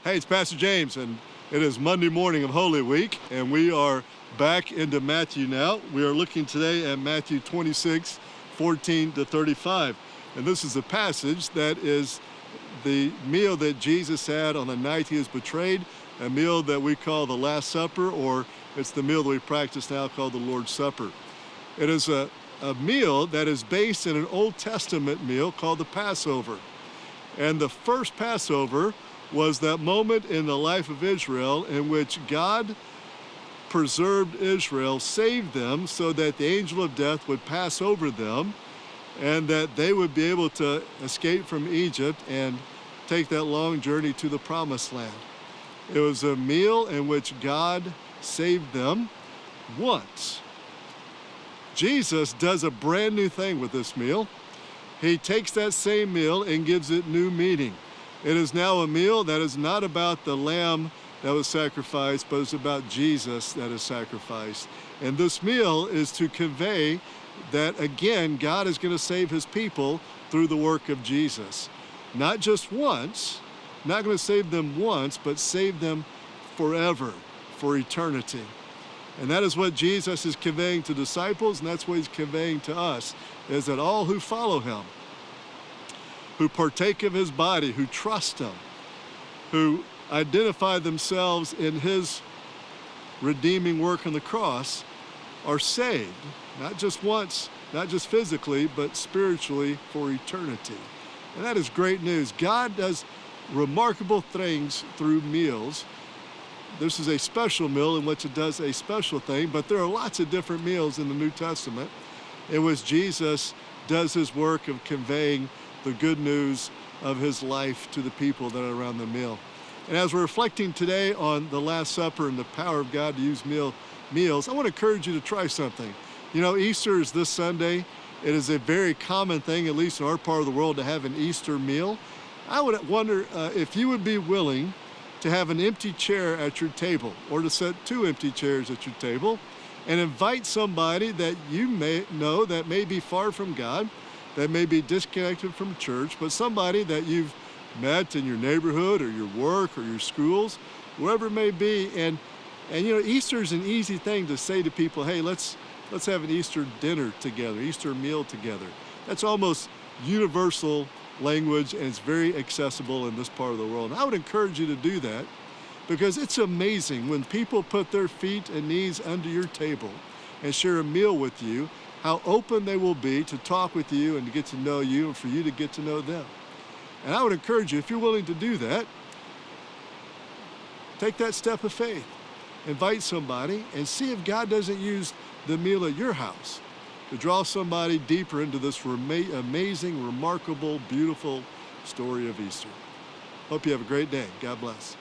Hey, it's Pastor James, and it is Monday morning of Holy Week, and we are back into Matthew now. We are looking today at Matthew 26, 14 to 35. And this is a passage that is the meal that Jesus had on the night he was betrayed, a meal that we call the Last Supper, or it's the meal that we practice now called the Lord's Supper. It is a meal that is based in an Old Testament meal called the Passover. And the first Passover was that moment in the life of Israel in which God preserved Israel, saved them so that the angel of death would pass over them and that they would be able to escape from Egypt and take that long journey to the Promised Land. It was a meal in which God saved them once. Jesus does a brand new thing with this meal. He takes that same meal and gives it new meaning. It is now a meal that is not about the lamb that was sacrificed, but it's about Jesus that is sacrificed. And this meal is to convey that, again, God is going to save his people through the work of Jesus. Not just once, not going to save them once, but save them forever, for eternity. And that is what Jesus is conveying to disciples, and that's what he's conveying to us, is that all who follow him, who partake of his body, who trust him, who identify themselves in his redeeming work on the cross, are saved, not just once, not just physically, but spiritually for eternity. And that is great news. God does remarkable things through meals. This is a special meal in which it does a special thing, but there are lots of different meals in the New Testament in which Jesus does his work of conveying the good news of his life to the people that are around the meal. And as we're reflecting today on the Last Supper and the power of God to use meals, I want to encourage you to try something. You know, Easter is this Sunday. It is a very common thing, at least in our part of the world, to have an Easter meal. I would wonder if you would be willing to have an empty chair at your table, or to set 2 empty chairs at your table, and invite somebody that you may know that may be far from God, that may be disconnected from church, but somebody that you've met in your neighborhood or your work or your schools, wherever it may be. And you know, Easter is an easy thing to say to people, hey, let's have an Easter dinner together, Easter meal together. That's almost universal language, and it's very accessible in this part of the world. And I would encourage you to do that, because it's amazing when people put their feet and knees under your table and share a meal with you, how open they will be to talk with you and to get to know you and for you to get to know them. And I would encourage you, if you're willing to do that, take that step of faith. Invite somebody and see if God doesn't use the meal at your house to draw somebody deeper into this amazing, remarkable, beautiful story of Easter. Hope you have a great day. God bless.